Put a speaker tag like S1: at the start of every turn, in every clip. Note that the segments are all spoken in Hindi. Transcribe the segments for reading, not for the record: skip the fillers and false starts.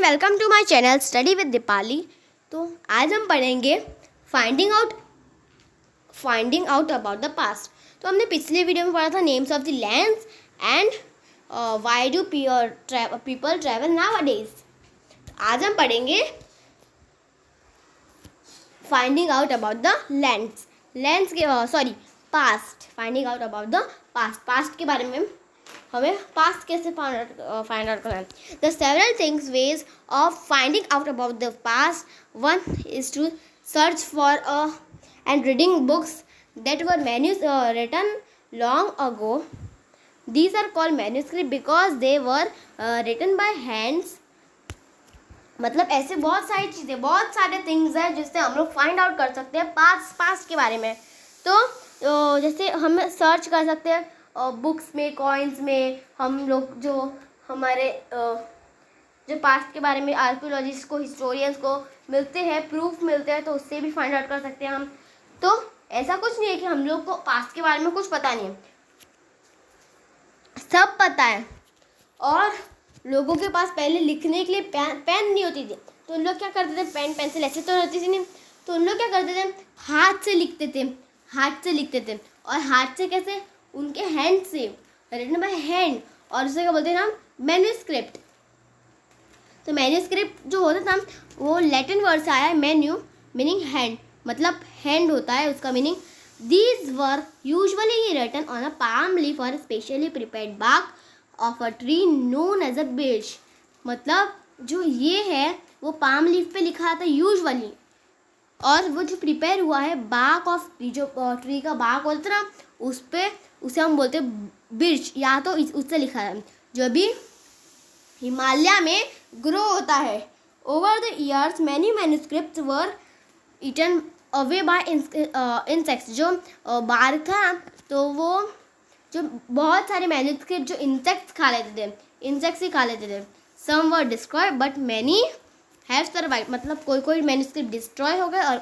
S1: And welcome to my channel study with Deepali. तो आज हम पढ़ेंगे finding out about the past. तो हमने पिछले वीडियो में पढ़ा था names of the lands and why do people travel nowadays. आज हम पढ़ेंगे finding out about the lands के past. Finding out about the past के बारे में हमें पास्ट कैसे फाइंड आउट करना है। The several things ways of finding out about the past. One is to search for and reading books that were written long ago. These are called manuscript because they were written by hands. मतलब ऐसे बहुत सारी चीज़ें, बहुत सारे थिंग्स हैं जिससे हम लोग फाइंड आउट कर सकते हैं पास्ट के बारे में। तो जैसे हम सर्च कर सकते हैं बुक्स में, कॉइन्स में। हम लोग जो हमारे जो पास्ट के बारे में आर्कियोलॉजिस्ट को, हिस्टोरियंस को मिलते हैं, प्रूफ मिलते हैं, तो उससे भी फाइंड आउट कर सकते हैं हम। तो ऐसा कुछ नहीं है कि हम लोग को पास्ट के बारे में कुछ पता नहीं है, सब पता है। और लोगों के पास पहले लिखने के लिए पेन नहीं होती थी, तो उन लोग क्या करते थे, पेन पेंसिल ऐसे तो होती थी नहीं, तो उन लोग क्या करते थे, हाथ से लिखते थे। और हाथ से कैसे, उनके हैंड से, रिटन बाय हैंड। और उसे क्या बोलते हैं नाम, मैन्यूस्क्रिप्ट। तो मैन्यूस्क्रिप्ट जो होता था वो लैटिन वर्ड से आया है, मेन्यू मीनिंग हैंड, मतलब हैंड होता है उसका meaning. These were usually written on a palm leaf और specially prepared bark of a tree known as a birch. मतलब जो ये है वो पाम लीफ पे लिखा था यूजुअली, और वो जो प्रिपेयर हुआ है बार्क ऑफ जो ट्री का बार्क होता है ना, उस पर उसे हम बोलते हैं बिर्च, या तो उससे लिखा है जो भी हिमालय में ग्रो होता है। Over the years many manuscripts were eaten away by insects. जो बार्क था तो वो जो बहुत सारे मैन्यूस्क्रिप्ट जो इंसेक्ट्स खा लेते थे, इंसेक्ट्स ही खा लेते थे। Some were destroy but many have survive. मतलब कोई मैन्यूस्क्रिप्ट डिस्ट्रॉय हो गए और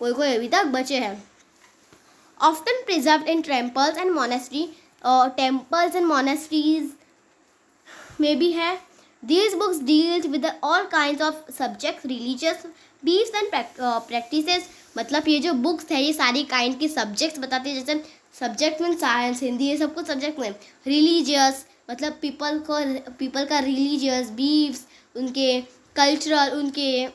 S1: कोई अभी तक बचे हैं। Often preserved in temples and monasteries maybe है। These books deal with all kinds of subjects, religious beliefs and practices। मतलब ये जो बुक्स है ये सारी काइंड की सब्जेक्ट्स बताती है। जैसे सब्जेक्ट में साइंस, हिंदी, ये सब कुछ सब्जेक्ट में। रिलीजियस मतलब पीपल का रिलीजियस बिलीव्स, उनके कल्चरल, उनके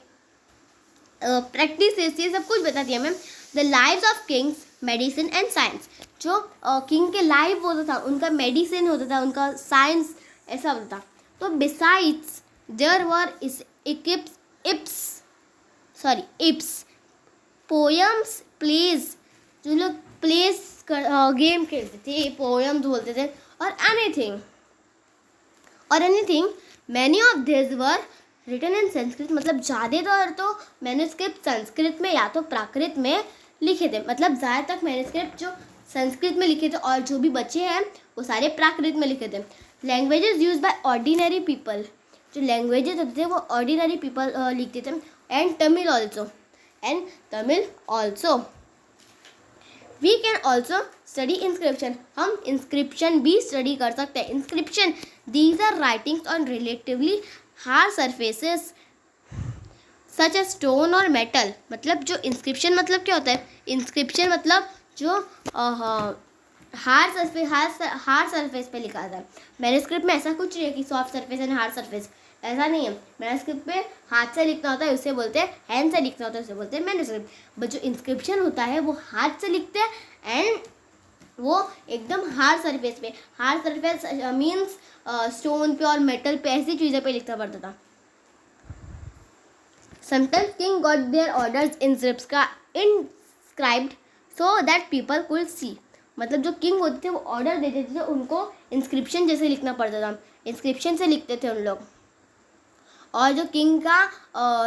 S1: प्रैक्टिसेस, ये सब कुछ बताती है हमें। The lives of Kings, medicine and science. जो किंग के लाइव होता था, उनका मेडिसिन होता था, उनका साइंस ऐसा होता था। तो besides there were epics poems, plays, जो लोग प्लेस गेम खेलते थे, पोयम्स बोलते थे, और anything many of this were written in Sanskrit. मतलब ज़्यादातर तो मैन्यूस्क्रिप्ट संस्कृत में या तो प्राकृत में लिखे थे। मतलब ज़्यादातर मैन्यूस्क्रिप्ट जो संस्कृत में लिखे थे और जो भी बचे हैं वो सारे प्राकृत में लिखे थे। Languages use by ordinary people. जो लैंग्वेजेस होते थे वो ऑर्डिनरी पीपल लिखते थे। And Tamil also. We can also study inscription. हम इंस्क्रिप्शन भी स्टडी कर सकते हैं। Inscription these are writings on relatively hard surfaces such a stone और मेटल। मतलब जो इंस्क्रिप्शन मतलब क्या होता है, इंस्क्रिप्शन मतलब जो हार्ड सरफेस पे लिखा था। मैन्यूस्क्रिप्ट में ऐसा कुछ नहीं है कि soft surface and hard surface, ऐसा नहीं है। मैन्यूस्क्रिप्ट पे हाथ से लिखना होता है, उसे बोलते हैं, हैंड से लिखना होता है, उसे बोलते हैं मैन्यूस्क्रिप्ट। बट जो इंस्क्रिप्शन होता है वो हाथ से लिखते हैं एंड वो एकदम हार्ड सरफेस पे। हार्ड सरफेस मीन्स स्टोन पे और मेटल पे, ऐसी चीज़ों पे लिखना पड़ता था। Sometimes king got their orders inscribed so that people could see। मतलब जो किंग होते थे वो ऑर्डर देते थे, उनको इंस्क्रिप्शन जैसे लिखना पड़ता था, इंस्क्रिप्शन से लिखते थे उन लोग। और जो किंग का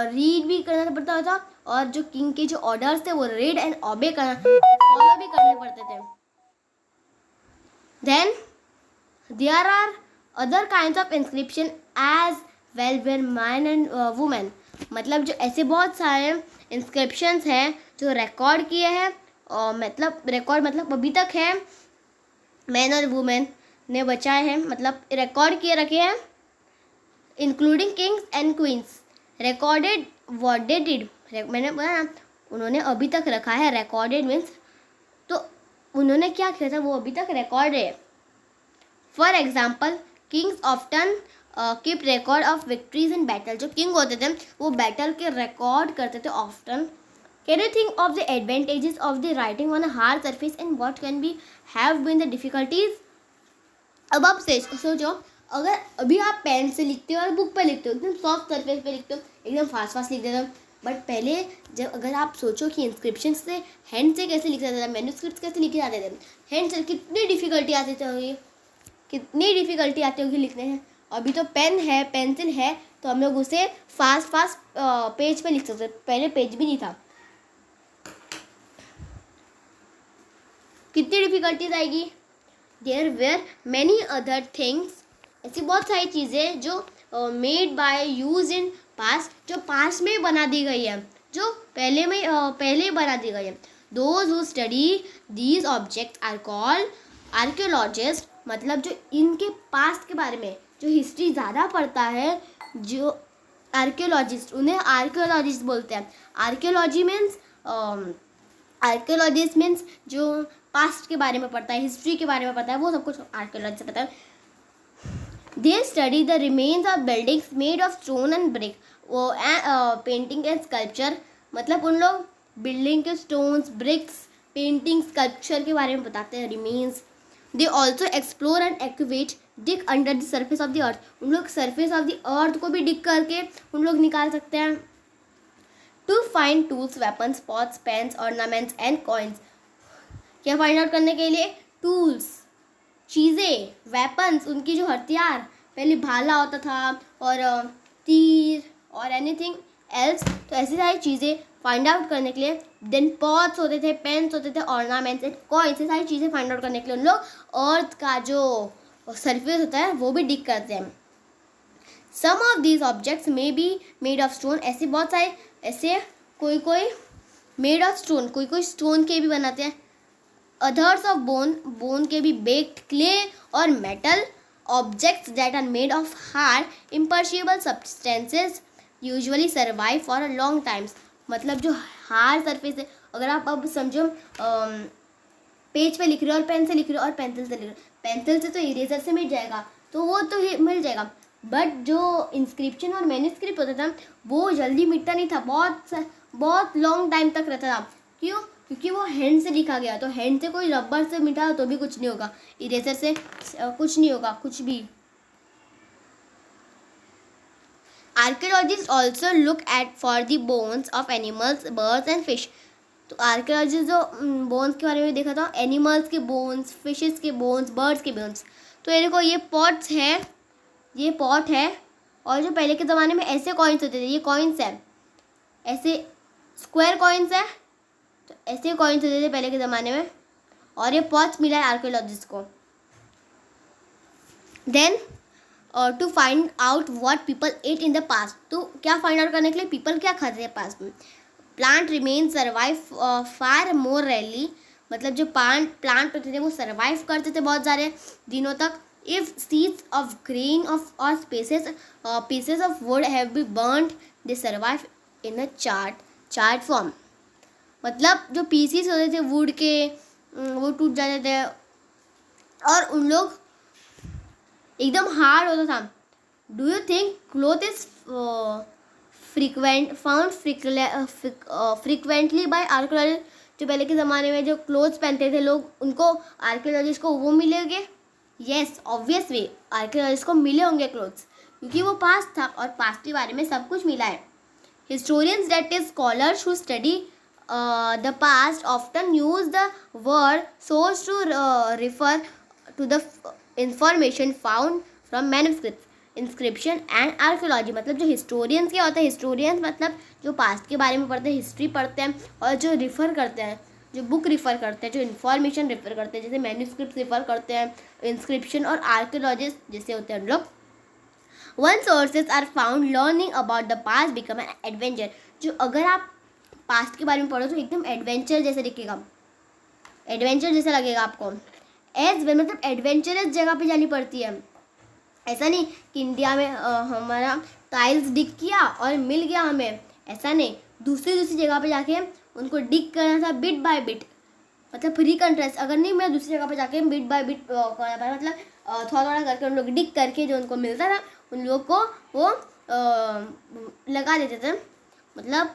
S1: रीड भी करना पड़ता था, और जो किंग के जो ऑर्डर्स थे वो रीड एंड ओबे करना, फॉलो भी करने पड़ते थे। Then there are other kinds of inscription as well where men and women। मतलब जो ऐसे बहुत सारे इंस्क्रिप्शंस हैं जो रिकॉर्ड किए हैं, और मतलब रिकॉर्ड मतलब अभी तक है, मैन और वुमेन ने बचाए हैं, मतलब रिकॉर्ड किए रखे हैं। Including Kings and queen's, recorded what they did. मैंने बोला ना, उन्होंने अभी तक रखा है। रिकॉर्डेड मीन्स तो उन्होंने क्या किया था वो अभी तक रिकॉर्ड है। For example kings often keep record of victories in battle. जो किंग होते थे वो बैटल के रिकॉर्ड करते थे often. Can you think of the advantages of the writing on a hard surface and what can be have been the difficulties. अब आप सोचो, अगर अभी आप पेन से लिखते हो और बुक पे लिखते हो, एकदम सॉफ्ट सरफेस पे लिखते हो, एकदम फास्ट फास्ट लिख देते हो। बट पहले जब अगर आप सोचो कि इंस्क्रिप्शन से हैंड से कैसे लिखा जाता था, मैन्युस्क्रिप्ट कैसे लिखे जाते थे हैंड से, कितनी डिफिकल्टी आती होगी, कितनी डिफिकल्टी आती होगी लिखने में। अभी तो पेन है, पेंसिल है, तो हम लोग उसे फास्ट फास्ट पेज पे लिख सकते। पहले पेज भी नहीं था, कितनी डिफिकल्टीज आएगी। There were many other things, ऐसी बहुत सारी चीज़ें जो made by use in past, जो पास्ट में बना दी गई है, जो पहले बना दी गई है। Those who study these objects are called archaeologist. मतलब जो इनके पास्ट के बारे में जो हिस्ट्री ज़्यादा पढ़ता है, जो आर्कियोलॉजिस्ट, उन्हें आर्कियोलॉजिस्ट बोलते हैं। आर्कियोलॉजिस्ट मीन्स जो पास्ट के बारे में पढ़ता है, हिस्ट्री के बारे में पता है, वो सब कुछ आर्कियोलॉजी से पता है। They study the remains of buildings made of stone and brick, वो पेंटिंग एंड स्कल्पचर। मतलब उन लोग बिल्डिंग के स्टोन्स, ब्रिक्स, पेंटिंग, स्कल्पचर के बारे में बताते हैं, remains. They also explore and activate dig under the surface of the earth. उन लोग सर्फेस ऑफ द अर्थ को भी डिग करके उन लोग निकाल सकते हैं। To find tools, weapons, pots, pens, ornaments and coins. क्या फाइंड आउट करने के लिए? टूल्स, चीज़ें, वेपन्स, उनकी जो हथियार, पहले भाला होता था और तीर और एनीथिंग एल्स, तो ऐसी सारी चीज़ें फाइंड आउट करने के लिए। देन पॉट्स होते थे, पेन्स होते थे, ऑर्नामेंट्स एंड कॉइन्स, ये सारी चीज़ें फाइंड आउट करने के लिए उन लोग अर्थ का जो सरफेस होता है वो भी डिग करते हैं। Some of these objects may be made of stone. ऐसे बहुत सारे, ऐसे कोई मेड ऑफ स्टोन, कोई स्टोन के भी बनाते हैं। अदर्स ऑफ बोन के भी, बेक्ड क्ले और metal. Objects that are made of hard imperishable substances usually survive for a long times. मतलब जो हार्ड सरफेस है, अगर आप अब समझो पेज पे लिख रहे हो और पेन से लिख रहे हो और पेंसिल से लिख रहे हो, पेंसिल से तो इरेजर से मिट जाएगा, तो वो तो मिल जाएगा। बट जो इंस्क्रिप्शन और मैन्युस्क्रिप्ट होता था वो जल्दी मिटता नहीं था, बहुत लॉन्ग टाइम तक रहता था। क्यों? क्योंकि वो हैंड से लिखा गया। तो हैंड से कोई रबर से मिटा तो भी कुछ नहीं होगा, इरेजर से कुछ नहीं होगा, कुछ भी। Archaeologist also look at for the bones of animals, birds and fish. तो आर्कियोलॉजिस्ट जो बोन्स के बारे में देखा था, एनिमल्स के बोन्स, फिशेस के बोन्स, बर्ड्स के बोन्स। तो ये देखो, ये पॉट्स है, ये पॉट है, और जो पहले के ज़माने में ऐसे कॉइन्स होते थे, ये कॉइन्स है, ऐसे स्क्वायर कॉइन्स है, तो ऐसे कॉइन्स होते थे पहले के ज़माने में, और ये पॉट्स मिला है आर्कियोलॉजिस्ट को। Then to find out what people ate in the past. तो क्या फाइंड आउट करने के लिए, पीपल क्या खाते थे पास्ट में। प्लांट रिमेन सर्वाइव फार मोर रेयरली। मतलब जो प्लांट होते थे वो सर्वाइव करते थे बहुत सारे दिनों तक। If seeds of grain of और pieces of wood have be burned, they survive in a charred form. मतलब जो पीसीस होते थे वुड के, वो टूट जाते थे और उन लोग एकदम हार्ड होता था। Do you think cloth is found frequently by archaeologist. जो पहले के ज़माने में जो क्लोथ्स पहनते थे लोग, उनको आर्कियोलॉजिस्ट को वो मिलेंगे। येस, ऑब्वियस वे आर्कियोलॉजिस्ट को मिले होंगे क्लोथ्स, क्योंकि वो पास्ट था और पास्ट के बारे में सब कुछ मिला है। Historians, that is scholars who study the past, often use the word source to refer to the information found from manuscripts, inscription and archaeology। मतलब जो हिस्टोरियंस क्या होता है, हिस्टोरियंस मतलब जो पास्ट के बारे में पढ़ते हैं, हिस्ट्री पढ़ते हैं, और जो रिफ़र करते हैं, जो बुक रिफ़र करते हैं, जो इन्फॉर्मेशन रिफ़र करते हैं, जैसे मैन्युस्क्रिप्ट रिफ़र करते हैं, इंस्क्रिप्शन, और आर्कियोलॉजिस्ट जैसे होते हैं हम लोग। One sources are found learning about the past become an adventure. जो अगर आप पास्ट के बारे में पढ़ो तो एकदम एडवेंचर जैसे दिखेगा, एडवेंचर जैसा लगेगा आपको। एज वेल मतलब एडवेंचरस जगह पे जानी पड़ती है। ऐसा नहीं कि इंडिया में हमारा टाइल्स डिग किया और मिल गया हमें, ऐसा नहीं। दूसरी जगह पे जाके उनको डिग करना था बिट बाय बिट, मतलब फ्री कंट्रेस्ट अगर नहीं मैं दूसरी जगह पे जाके बिट बाय बिट करना पड़ा, मतलब थोड़ा थोड़ा करके उन लोग डिग करके जो उनको मिलता था उन लोग को वो लगा देते थे, मतलब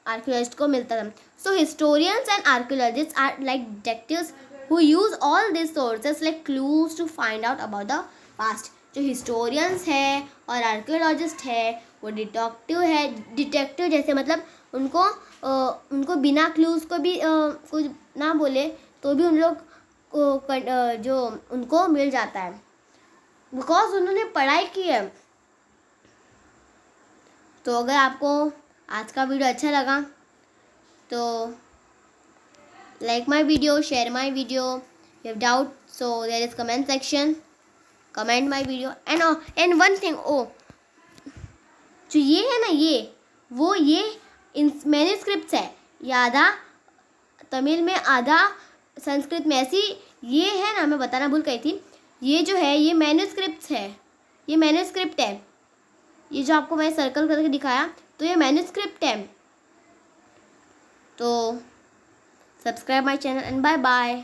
S1: आर्कियोलॉजिस्ट को मिलता था। So historians and archaeologist are like detectives who use all these sources like clues to find out about the past। जो हिस्टोरियंस है और आर्कियोलॉजिस्ट है वो डिटेक्टिव है। डिटेक्टिव जैसे मतलब उनको बिना क्लूज को भी कुछ ना बोले तो भी उन लोग जो उनको मिल जाता है, बिकॉज उन्होंने पढ़ाई की है। तो अगर आपको आज का वीडियो अच्छा लगा तो like my video, share my video. You have doubt, so there is comment section. Comment my video and one thing, जो ये है ना ये मैन्युस्क्रिप्ट्स है, ये आधा तमिल में आधा संस्कृत में, ऐसी ये है ना, मैं बताना भूल गई थी। ये जो है ये मैन्युस्क्रिप्ट्स है, ये मैन्युस्क्रिप्ट है, ये जो आपको मैं सर्कल करके दिखाया तो ये मैन्युस्क्रिप्ट है। तो subscribe my channel and bye bye।